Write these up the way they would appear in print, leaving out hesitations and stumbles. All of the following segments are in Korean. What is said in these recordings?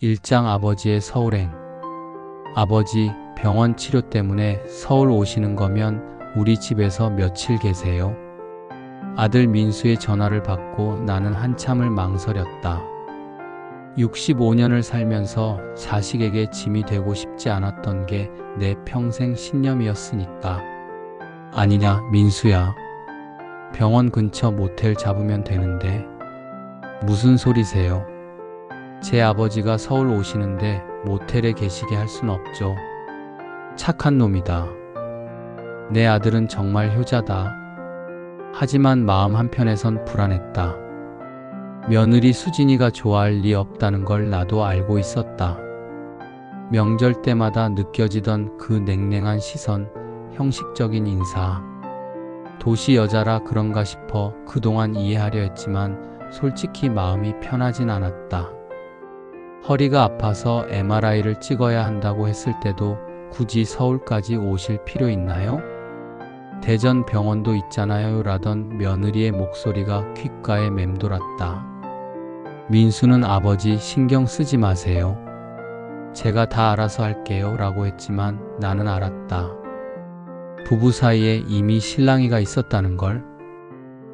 일장 아버지의 서울행. 아버지, 병원 치료 때문에 서울 오시는 거면 우리 집에서 며칠 계세요? 아들 민수의 전화를 받고 나는 한참을 망설였다. 65년을 살면서 자식에게 짐이 되고 싶지 않았던 게 내 평생 신념이었으니까. 아니냐, 민수야. 병원 근처 모텔 잡으면 되는데. 무슨 소리세요? 제 아버지가 서울 오시는데 모텔에 계시게 할 순 없죠. 착한 놈이다. 내 아들은 정말 효자다. 하지만 마음 한편에선 불안했다. 며느리 수진이가 좋아할 리 없다는 걸 나도 알고 있었다. 명절 때마다 느껴지던 그 냉랭한 시선, 형식적인 인사. 도시 여자라 그런가 싶어 그동안 이해하려 했지만 솔직히 마음이 편하진 않았다. 허리가 아파서 MRI를 찍어야 한다고 했을 때도 굳이 서울까지 오실 필요 있나요? 대전 병원도 있잖아요 라던 며느리의 목소리가 귓가에 맴돌았다. 민수는 아버지 신경 쓰지 마세요. 제가 다 알아서 할게요 라고 했지만 나는 알았다. 부부 사이에 이미 실랑이가 있었다는 걸.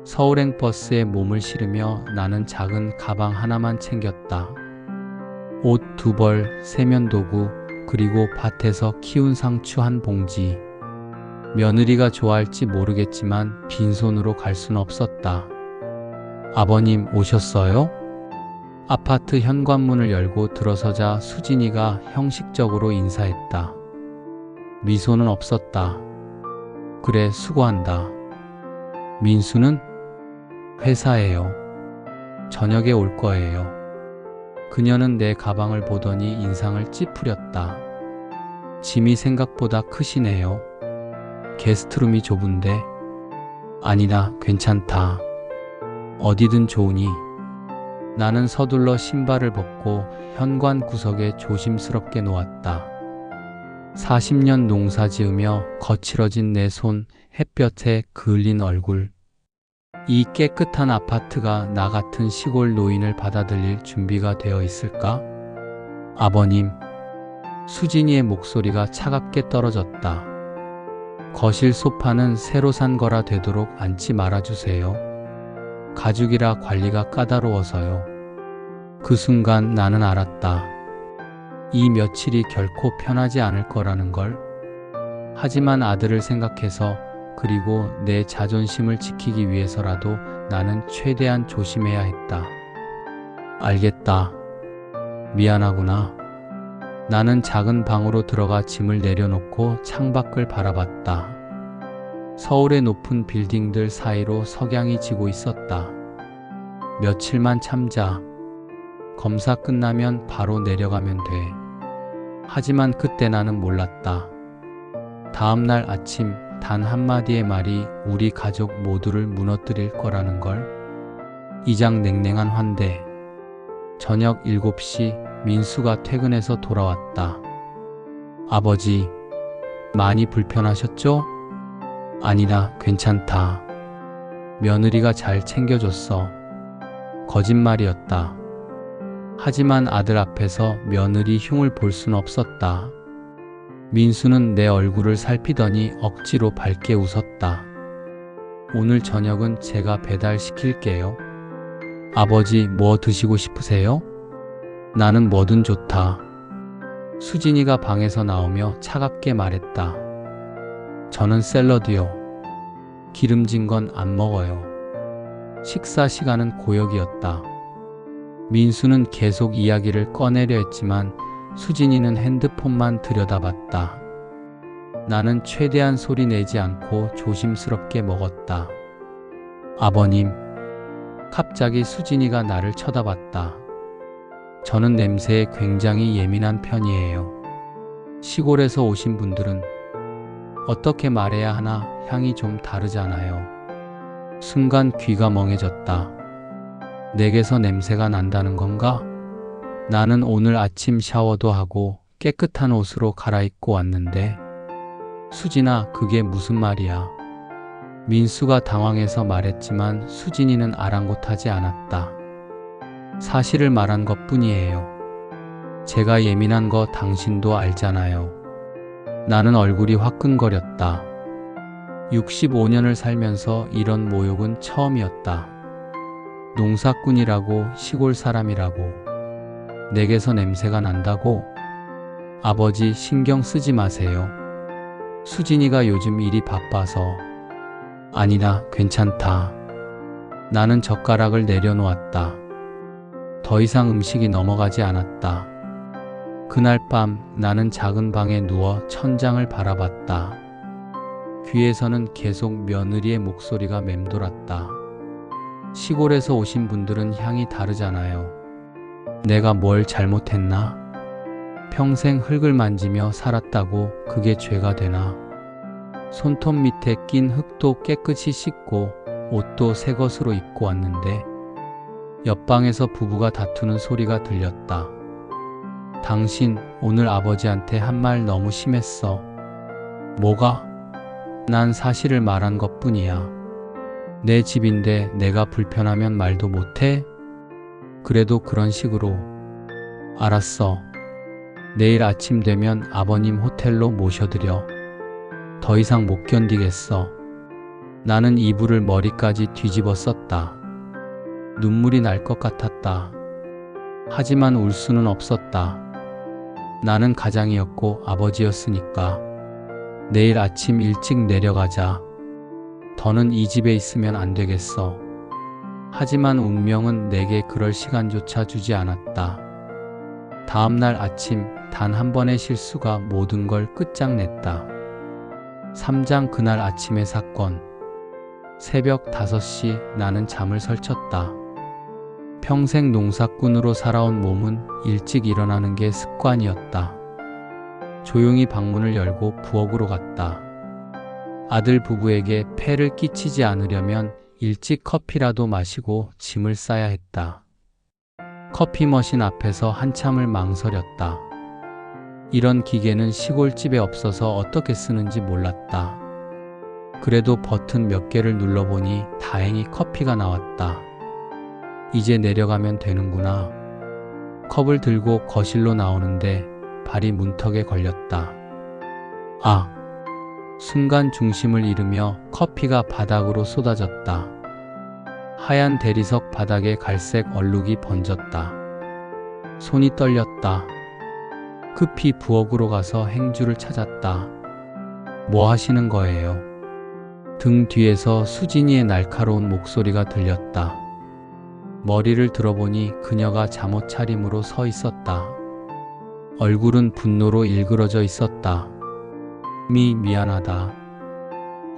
서울행 버스에 몸을 실으며 나는 작은 가방 하나만 챙겼다. 옷 2벌, 세면도구, 그리고 밭에서 키운 상추 한 봉지. 며느리가 좋아할지 모르겠지만 빈손으로 갈 순 없었다. 아버님 오셨어요? 아파트 현관문을 열고 들어서자 수진이가 형식적으로 인사했다. 미소는 없었다. 그래, 수고한다. 민수는? 회사에요. 저녁에 올 거예요. 그녀는 내 가방을 보더니 인상을 찌푸렸다. 짐이 생각보다 크시네요. 게스트룸이 좁은데. 아니다, 괜찮다. 어디든 좋으니. 나는 서둘러 신발을 벗고 현관 구석에 조심스럽게 놓았다. 40년 농사 지으며 거칠어진 내 손, 햇볕에 그을린 얼굴. 이 깨끗한 아파트가 나 같은 시골 노인을 받아들일 준비가 되어 있을까? 아버님. 수진이의 목소리가 차갑게 떨어졌다. 거실 소파는 새로 산 거라 되도록 앉지 말아주세요. 가죽이라 관리가 까다로워서요. 그 순간 나는 알았다. 이 며칠이 결코 편하지 않을 거라는 걸. 하지만 아들을 생각해서, 그리고 내 자존심을 지키기 위해서라도 나는 최대한 조심해야 했다. 알겠다. 미안하구나. 나는 작은 방으로 들어가 짐을 내려놓고 창밖을 바라봤다. 서울의 높은 빌딩들 사이로 석양이 지고 있었다. 며칠만 참자. 검사 끝나면 바로 내려가면 돼. 하지만 그때 나는 몰랐다. 다음날 아침 단 한마디의 말이 우리 가족 모두를 무너뜨릴 거라는 걸. 이장 냉랭한 환대. 저녁 7시 민수가 퇴근해서 돌아왔다. 아버지, 많이 불편하셨죠? 아니다, 괜찮다. 며느리가 잘 챙겨줬어. 거짓말이었다. 하지만 아들 앞에서 며느리 흉을 볼 순 없었다. 민수는 내 얼굴을 살피더니 억지로 밝게 웃었다. 오늘 저녁은 제가 배달시킬게요. 아버지, 뭐 드시고 싶으세요? 나는 뭐든 좋다. 수진이가 방에서 나오며 차갑게 말했다. 저는 샐러드요. 기름진 건 안 먹어요. 식사 시간은 고역이었다. 민수는 계속 이야기를 꺼내려 했지만 수진이는 핸드폰만 들여다봤다. 나는 최대한 소리 내지 않고 조심스럽게 먹었다. 아버님. 갑자기 수진이가 나를 쳐다봤다. 저는 냄새에 굉장히 예민한 편이에요. 시골에서 오신 분들은 어떻게 말해야 하나 향이 좀 다르잖아요. 순간 귀가 멍해졌다. 내게서 냄새가 난다는 건가? 나는 오늘 아침 샤워도 하고 깨끗한 옷으로 갈아입고 왔는데. 수진아, 그게 무슨 말이야? 민수가 당황해서 말했지만 수진이는 아랑곳하지 않았다. 사실을 말한 것뿐이에요. 제가 예민한 거 당신도 알잖아요. 나는 얼굴이 화끈거렸다. 65년을 살면서 이런 모욕은 처음이었다. 농사꾼이라고, 시골 사람이라고, 내게서 냄새가 난다고? 아버지, 신경 쓰지 마세요. 수진이가 요즘 일이 바빠서. 아니다, 괜찮다. 나는 젓가락을 내려놓았다. 더 이상 음식이 넘어가지 않았다. 그날 밤 나는 작은 방에 누워 천장을 바라봤다. 귀에서는 계속 며느리의 목소리가 맴돌았다. 시골에서 오신 분들은 향이 다르잖아요. 내가 뭘 잘못했나? 평생 흙을 만지며 살았다고 그게 죄가 되나? 손톱 밑에 낀 흙도 깨끗이 씻고 옷도 새 것으로 입고 왔는데 옆방에서 부부가 다투는 소리가 들렸다. 당신 오늘 아버지한테 한 말 너무 심했어. 뭐가? 난 사실을 말한 것뿐이야. 내 집인데 내가 불편하면 말도 못해? 그래도 그런 식으로. 알았어. 내일 아침 되면 아버님 호텔로 모셔드려. 더 이상 못 견디겠어. 나는 이불을 머리까지 뒤집어 썼다. 눈물이 날 것 같았다. 하지만 울 수는 없었다. 나는 가장이었고 아버지였으니까. 내일 아침 일찍 내려가자. 더는 이 집에 있으면 안 되겠어. 하지만 운명은 내게 그럴 시간조차 주지 않았다. 다음날 아침 단 한 번의 실수가 모든 걸 끝장냈다. 3장 그날 아침의 사건. 새벽 5시 나는 잠을 설쳤다. 평생 농사꾼으로 살아온 몸은 일찍 일어나는 게 습관이었다. 조용히 방문을 열고 부엌으로 갔다. 아들 부부에게 폐를 끼치지 않으려면 일찍 커피라도 마시고 짐을 싸야 했다. 커피 머신 앞에서 한참을 망설였다. 이런 기계는 시골집에 없어서 어떻게 쓰는지 몰랐다. 그래도 버튼 몇 개를 눌러보니 다행히 커피가 나왔다. 이제 내려가면 되는구나. 컵을 들고 거실로 나오는데 발이 문턱에 걸렸다. 아! 순간 중심을 잃으며 커피가 바닥으로 쏟아졌다. 하얀 대리석 바닥에 갈색 얼룩이 번졌다. 손이 떨렸다. 급히 부엌으로 가서 행주를 찾았다. 뭐 하시는 거예요? 등 뒤에서 수진이의 날카로운 목소리가 들렸다. 머리를 들어보니 그녀가 잠옷 차림으로 서 있었다. 얼굴은 분노로 일그러져 있었다. 미안하다.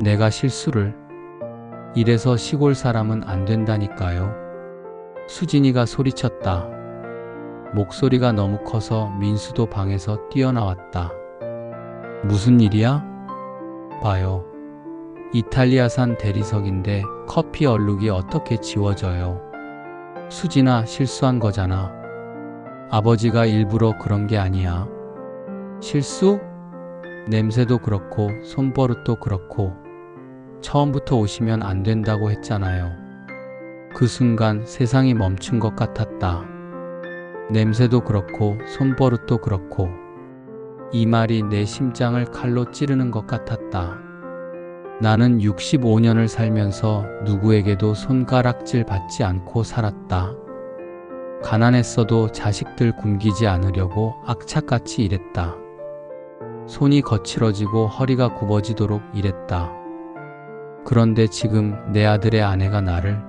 내가 실수를. 이래서 시골 사람은 안 된다니까요. 수진이가 소리쳤다. 목소리가 너무 커서 민수도 방에서 뛰어나왔다. 무슨 일이야? 봐요. 이탈리아산 대리석인데 커피 얼룩이 어떻게 지워져요? 수진아, 실수한 거잖아. 아버지가 일부러 그런 게 아니야. 실수? 냄새도 그렇고 손버릇도 그렇고 처음부터 오시면 안 된다고 했잖아요. 그 순간 세상이 멈춘 것 같았다. 냄새도 그렇고 손버릇도 그렇고 이 말이 내 심장을 칼로 찌르는 것 같았다. 나는 65년을 살면서 누구에게도 손가락질 받지 않고 살았다. 가난했어도 자식들 굶기지 않으려고 악착같이 일했다. 손이 거칠어지고 허리가 굽어지도록 일했다. 그런데 지금 내 아들의 아내가 나를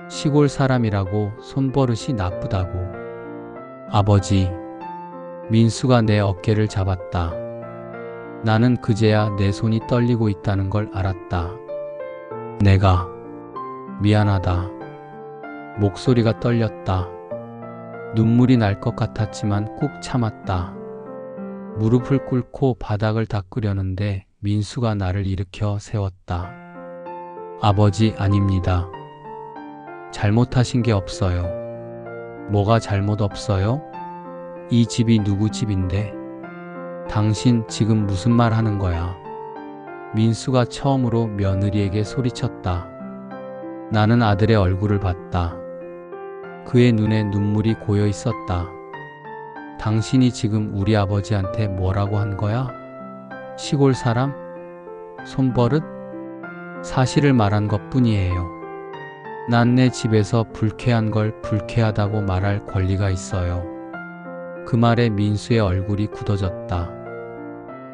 시골 사람이라고, 손버릇이 나쁘다고. 아버지, 민수가 내 어깨를 잡았다. 나는 그제야 내 손이 떨리고 있다는 걸 알았다. 내가 미안하다. 목소리가 떨렸다. 눈물이 날 것 같았지만 꾹 참았다. 무릎을 꿇고 바닥을 닦으려는데 민수가 나를 일으켜 세웠다. 아버지, 아닙니다. 잘못하신 게 없어요. 뭐가 잘못 없어요? 이 집이 누구 집인데? 당신 지금 무슨 말 하는 거야? 민수가 처음으로 며느리에게 소리쳤다. 나는 아들의 얼굴을 봤다. 그의 눈에 눈물이 고여 있었다. 당신이 지금 우리 아버지한테 뭐라고 한 거야? 시골 사람? 손버릇? 사실을 말한 것 뿐이에요. 난 내 집에서 불쾌한 걸 불쾌하다고 말할 권리가 있어요. 그 말에 민수의 얼굴이 굳어졌다.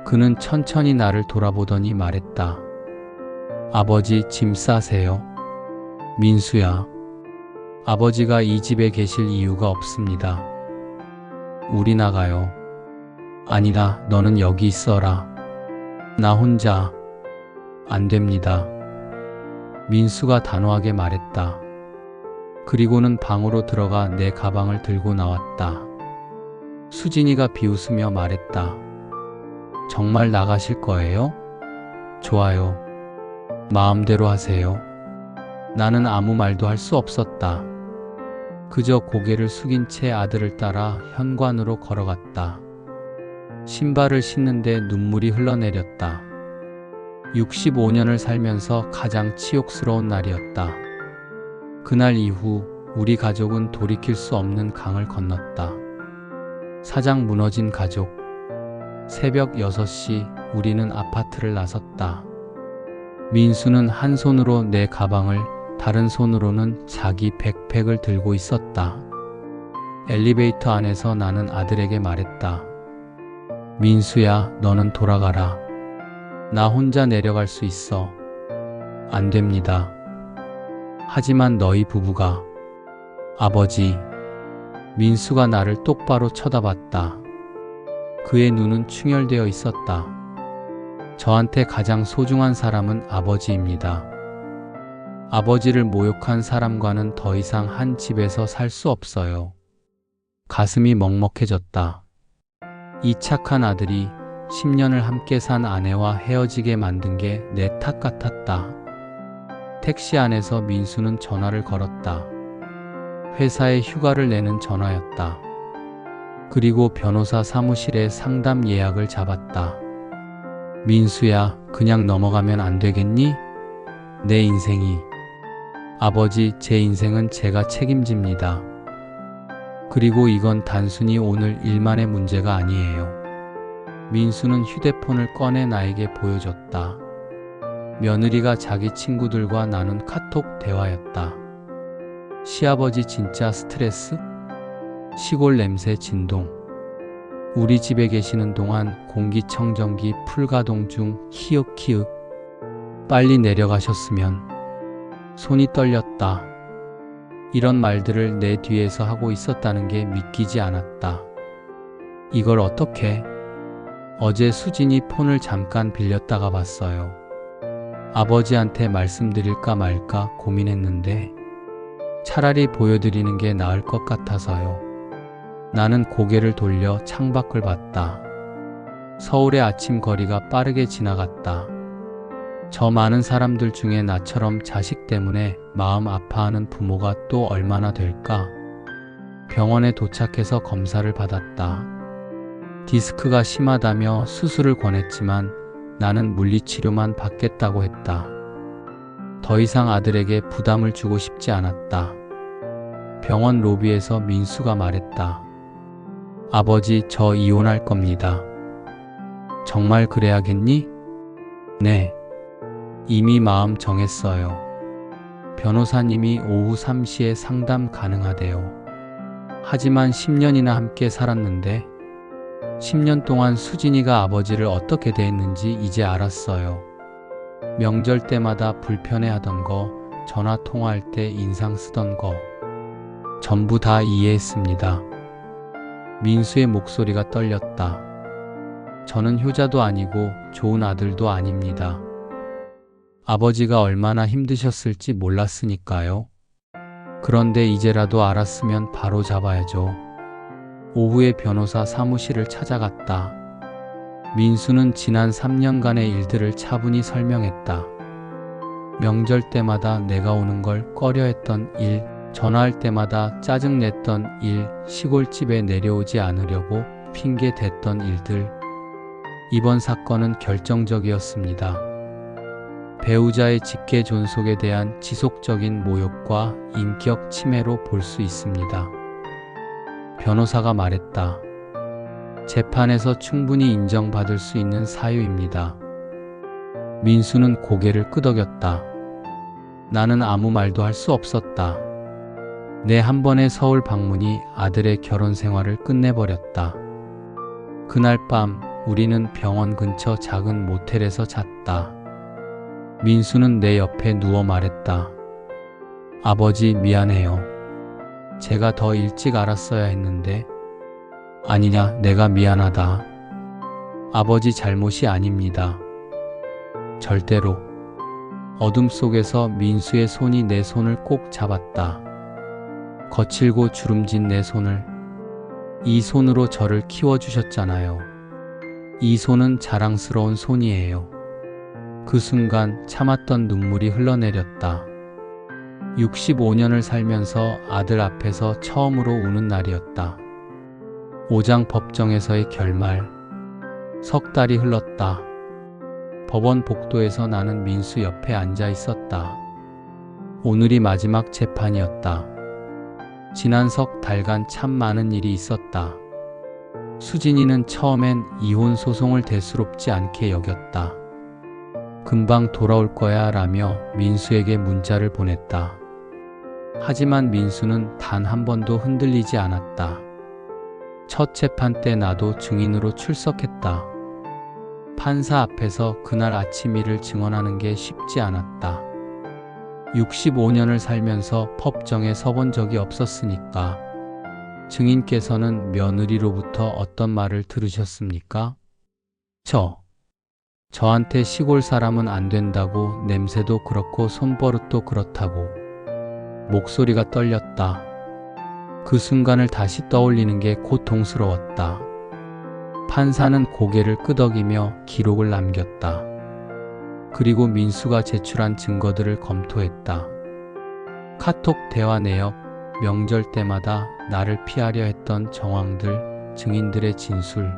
그는 천천히 나를 돌아보더니 말했다. 아버지, 짐 싸세요. 민수야, 아버지가 이 집에 계실 이유가 없습니다. 우리 나가요. 아니다, 너는 여기 있어라. 나 혼자. 안 됩니다. 민수가 단호하게 말했다. 그리고는 방으로 들어가 내 가방을 들고 나왔다. 수진이가 비웃으며 말했다. 정말 나가실 거예요? 좋아요. 마음대로 하세요. 나는 아무 말도 할 수 없었다. 그저 고개를 숙인 채 아들을 따라 현관으로 걸어갔다. 신발을 신는데 눈물이 흘러내렸다. 65년을 살면서 가장 치욕스러운 날이었다. 그날 이후 우리 가족은 돌이킬 수 없는 강을 건넜다. 사장 무너진 가족. 새벽 6시 우리는 아파트를 나섰다. 민수는 한 손으로 내 가방을, 다른 손으로는 자기 백팩을 들고 있었다. 엘리베이터 안에서 나는 아들에게 말했다. 민수야, 너는 돌아가라. 나 혼자 내려갈 수 있어. 안 됩니다. 하지만 너희 부부가. 아버지. 민수가 나를 똑바로 쳐다봤다. 그의 눈은 충혈되어 있었다. 저한테 가장 소중한 사람은 아버지입니다. 아버지를 모욕한 사람과는 더 이상 한 집에서 살 수 없어요. 가슴이 먹먹해졌다. 이 착한 아들이 10년을 함께 산 아내와 헤어지게 만든 게 내 탓 같았다. 택시 안에서 민수는 전화를 걸었다. 회사에 휴가를 내는 전화였다. 그리고 변호사 사무실에 상담 예약을 잡았다. 민수야, 그냥 넘어가면 안 되겠니? 내 인생이. 아버지, 제 인생은 제가 책임집니다. 그리고 이건 단순히 오늘 일만의 문제가 아니에요. 민수는 휴대폰을 꺼내 나에게 보여줬다. 며느리가 자기 친구들과 나눈 카톡 대화였다. 시아버지 진짜 스트레스? 시골 냄새 진동. 우리 집에 계시는 동안 공기청정기 풀가동 중 히읗히읗. 빨리 내려가셨으면. 손이 떨렸다. 이런 말들을 내 뒤에서 하고 있었다는 게 믿기지 않았다. 이걸 어떻게? 어제 수진이 폰을 잠깐 빌렸다가 봤어요. 아버지한테 말씀드릴까 말까 고민했는데 차라리 보여드리는 게 나을 것 같아서요. 나는 고개를 돌려 창밖을 봤다. 서울의 아침 거리가 빠르게 지나갔다. 저 많은 사람들 중에 나처럼 자식 때문에 마음 아파하는 부모가 또 얼마나 될까? 병원에 도착해서 검사를 받았다. 디스크가 심하다며 수술을 권했지만 나는 물리치료만 받겠다고 했다. 더 이상 아들에게 부담을 주고 싶지 않았다. 병원 로비에서 민수가 말했다. 아버지, 저 이혼할 겁니다. 정말 그래야겠니? 네. 이미 마음 정했어요. 변호사님이 오후 3시에 상담 가능하대요. 하지만 10년이나 함께 살았는데 10년 동안 수진이가 아버지를 어떻게 대했는지 이제 알았어요. 명절 때마다 불편해하던 거, 전화 통화할 때 인상 쓰던 거 전부 다 이해했습니다. 민수의 목소리가 떨렸다. 저는 효자도 아니고 좋은 아들도 아닙니다. 아버지가 얼마나 힘드셨을지 몰랐으니까요. 그런데 이제라도 알았으면 바로 잡아야죠. 오후에 변호사 사무실을 찾아갔다. 민수는 지난 3년간의 일들을 차분히 설명했다. 명절 때마다 내가 오는 걸 꺼려했던 일, 전화할 때마다 짜증냈던 일, 시골집에 내려오지 않으려고 핑계댔던 일들. 이번 사건은 결정적이었습니다. 배우자의 직계 존속에 대한 지속적인 모욕과 인격 침해로 볼 수 있습니다. 변호사가 말했다. 재판에서 충분히 인정받을 수 있는 사유입니다. 민수는 고개를 끄덕였다. 나는 아무 말도 할 수 없었다. 내 한 번의 서울 방문이 아들의 결혼 생활을 끝내버렸다. 그날 밤 우리는 병원 근처 작은 모텔에서 잤다. 민수는 내 옆에 누워 말했다. 아버지 미안해요. 제가 더 일찍 알았어야 했는데. 아니냐, 내가 미안하다. 아버지 잘못이 아닙니다. 절대로. 어둠 속에서 민수의 손이 내 손을 꼭 잡았다. 거칠고 주름진 내 손을. 이 손으로 저를 키워주셨잖아요. 이 손은 자랑스러운 손이에요. 그 순간 참았던 눈물이 흘러내렸다. 65년을 살면서 아들 앞에서 처음으로 우는 날이었다. 오장 법정에서의 결말. 석 달이 흘렀다. 법원 복도에서 나는 민수 옆에 앉아 있었다. 오늘이 마지막 재판이었다. 지난 석 달간 참 많은 일이 있었다. 수진이는 처음엔 이혼 소송을 대수롭지 않게 여겼다. 금방 돌아올 거야 라며 민수에게 문자를 보냈다. 하지만 민수는 단 한 번도 흔들리지 않았다. 첫 재판 때 나도 증인으로 출석했다. 판사 앞에서 그날 아침 일을 증언하는 게 쉽지 않았다. 65년을 살면서 법정에 서본 적이 없었으니까. 증인께서는 며느리로부터 어떤 말을 들으셨습니까? 저한테 시골 사람은 안 된다고, 냄새도 그렇고 손버릇도 그렇다고. 목소리가 떨렸다. 그 순간을 다시 떠올리는 게 고통스러웠다. 판사는 고개를 끄덕이며 기록을 남겼다. 그리고 민수가 제출한 증거들을 검토했다. 카톡 대화 내역, 명절 때마다 나를 피하려 했던 정황들, 증인들의 진술.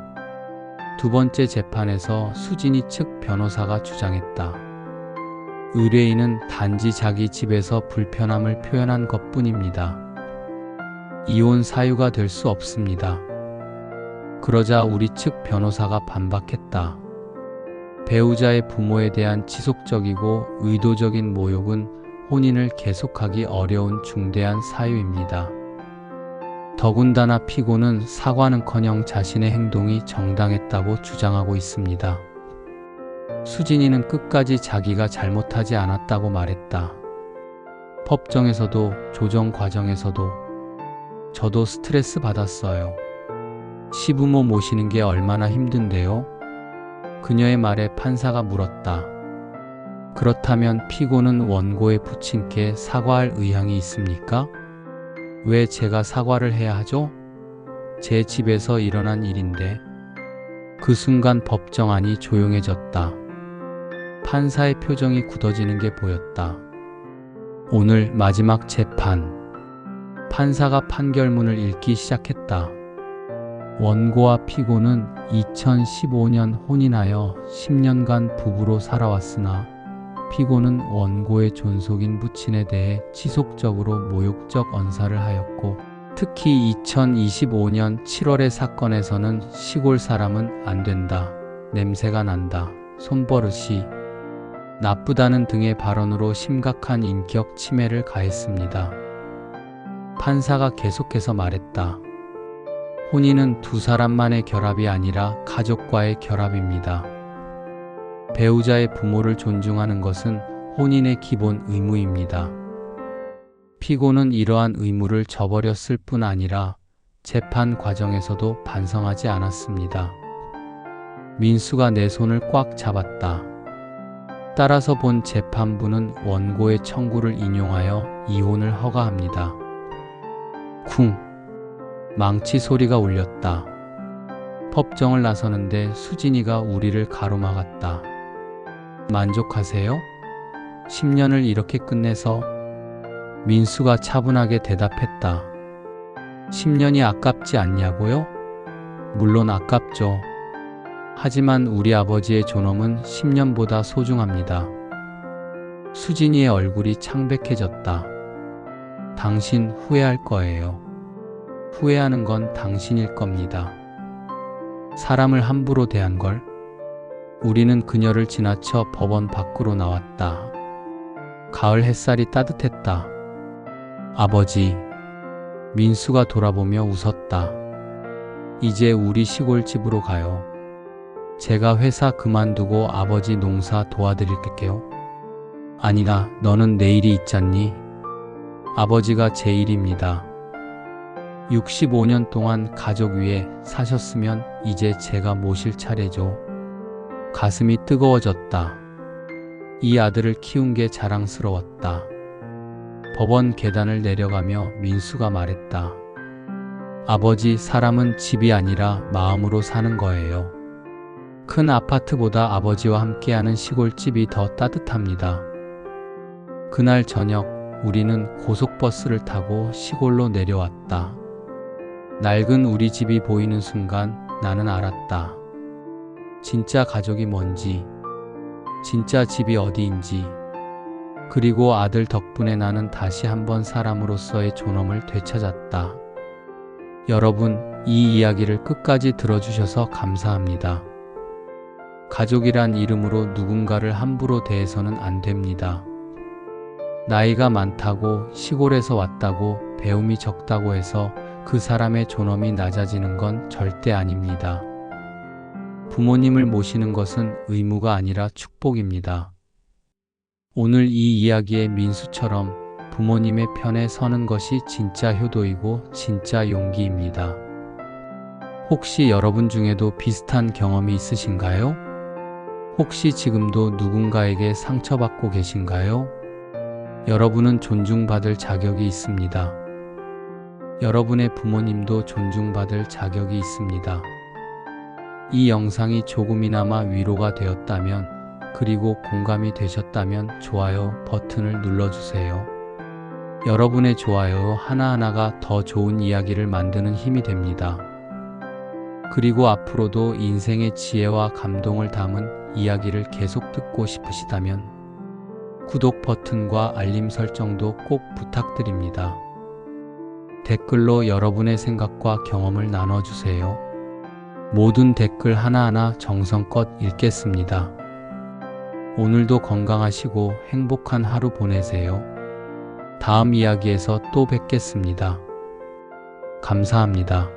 두 번째 재판에서 수진이 측 변호사가 주장했다. 의뢰인은 단지 자기 집에서 불편함을 표현한 것뿐입니다. 이혼 사유가 될 수 없습니다. 그러자 우리 측 변호사가 반박했다. 배우자의 부모에 대한 지속적이고 의도적인 모욕은 혼인을 계속하기 어려운 중대한 사유입니다. 더군다나 피고는 사과는커녕 자신의 행동이 정당했다고 주장하고 있습니다. 수진이는 끝까지 자기가 잘못하지 않았다고 말했다. 법정에서도 조정 과정에서도 저도 스트레스 받았어요. 시부모 모시는 게 얼마나 힘든데요? 그녀의 말에 판사가 물었다. 그렇다면 피고는 원고의 부친께 사과할 의향이 있습니까? 왜 제가 사과를 해야 하죠? 제 집에서 일어난 일인데. 그 순간 법정 안이 조용해졌다. 판사의 표정이 굳어지는 게 보였다. 오늘 마지막 재판. 판사가 판결문을 읽기 시작했다. 원고와 피고는 2015년 혼인하여 10년간 부부로 살아왔으나 피고는 원고의 존속인 부친에 대해 지속적으로 모욕적 언사를 하였고, 특히 2025년 7월의 사건에서는 시골 사람은 안 된다, 냄새가 난다, 손버릇이 나쁘다는 등의 발언으로 심각한 인격 침해를 가했습니다. 판사가 계속해서 말했다. 혼인은 두 사람만의 결합이 아니라 가족과의 결합입니다. 배우자의 부모를 존중하는 것은 혼인의 기본 의무입니다. 피고는 이러한 의무를 저버렸을 뿐 아니라 재판 과정에서도 반성하지 않았습니다. 민수가 내 손을 꽉 잡았다. 따라서 본 재판부는 원고의 청구를 인용하여 이혼을 허가합니다. 쿵! 망치 소리가 울렸다. 법정을 나서는데 수진이가 우리를 가로막았다. 만족하세요? 10년을 이렇게 끝내서? 민수가 차분하게 대답했다. 10년이 아깝지 않냐고요? 물론 아깝죠. 하지만 우리 아버지의 존엄은 10년보다 소중합니다. 수진이의 얼굴이 창백해졌다. 당신 후회할 거예요. 후회하는 건 당신일 겁니다. 사람을 함부로 대한 걸? 우리는 그녀를 지나쳐 법원 밖으로 나왔다. 가을 햇살이 따뜻했다. 아버지. 민수가 돌아보며 웃었다. 이제 우리 시골집으로 가요. 제가 회사 그만두고 아버지 농사 도와드릴게요. 아니다, 너는 내일이 있잖니? 아버지가 제 일입니다. 65년 동안 가족 위에 사셨으면 이제 제가 모실 차례죠. 가슴이 뜨거워졌다. 이 아들을 키운 게 자랑스러웠다. 법원 계단을 내려가며 민수가 말했다. 아버지, 사람은 집이 아니라 마음으로 사는 거예요. 큰 아파트보다 아버지와 함께하는 시골집이 더 따뜻합니다. 그날 저녁 우리는 고속버스를 타고 시골로 내려왔다. 낡은 우리 집이 보이는 순간 나는 알았다. 진짜 가족이 뭔지, 진짜 집이 어디인지. 그리고 아들 덕분에 나는 다시 한번 사람으로서의 존엄을 되찾았다. 여러분, 이 이야기를 끝까지 들어주셔서 감사합니다. 가족이란 이름으로 누군가를 함부로 대해서는 안 됩니다. 나이가 많다고, 시골에서 왔다고, 배움이 적다고 해서 그 사람의 존엄이 낮아지는 건 절대 아닙니다. 부모님을 모시는 것은 의무가 아니라 축복입니다. 오늘 이 이야기의 민수처럼 부모님의 편에 서는 것이 진짜 효도이고 진짜 용기입니다. 혹시 여러분 중에도 비슷한 경험이 있으신가요? 혹시 지금도 누군가에게 상처받고 계신가요? 여러분은 존중받을 자격이 있습니다. 여러분의 부모님도 존중받을 자격이 있습니다. 이 영상이 조금이나마 위로가 되었다면, 그리고 공감이 되셨다면 좋아요 버튼을 눌러주세요. 여러분의 좋아요 하나하나가 더 좋은 이야기를 만드는 힘이 됩니다. 그리고 앞으로도 인생의 지혜와 감동을 담은 이야기를 계속 듣고 싶으시다면 구독 버튼과 알림 설정도 꼭 부탁드립니다. 댓글로 여러분의 생각과 경험을 나눠주세요. 모든 댓글 하나하나 정성껏 읽겠습니다. 오늘도 건강하시고 행복한 하루 보내세요. 다음 이야기에서 또 뵙겠습니다. 감사합니다.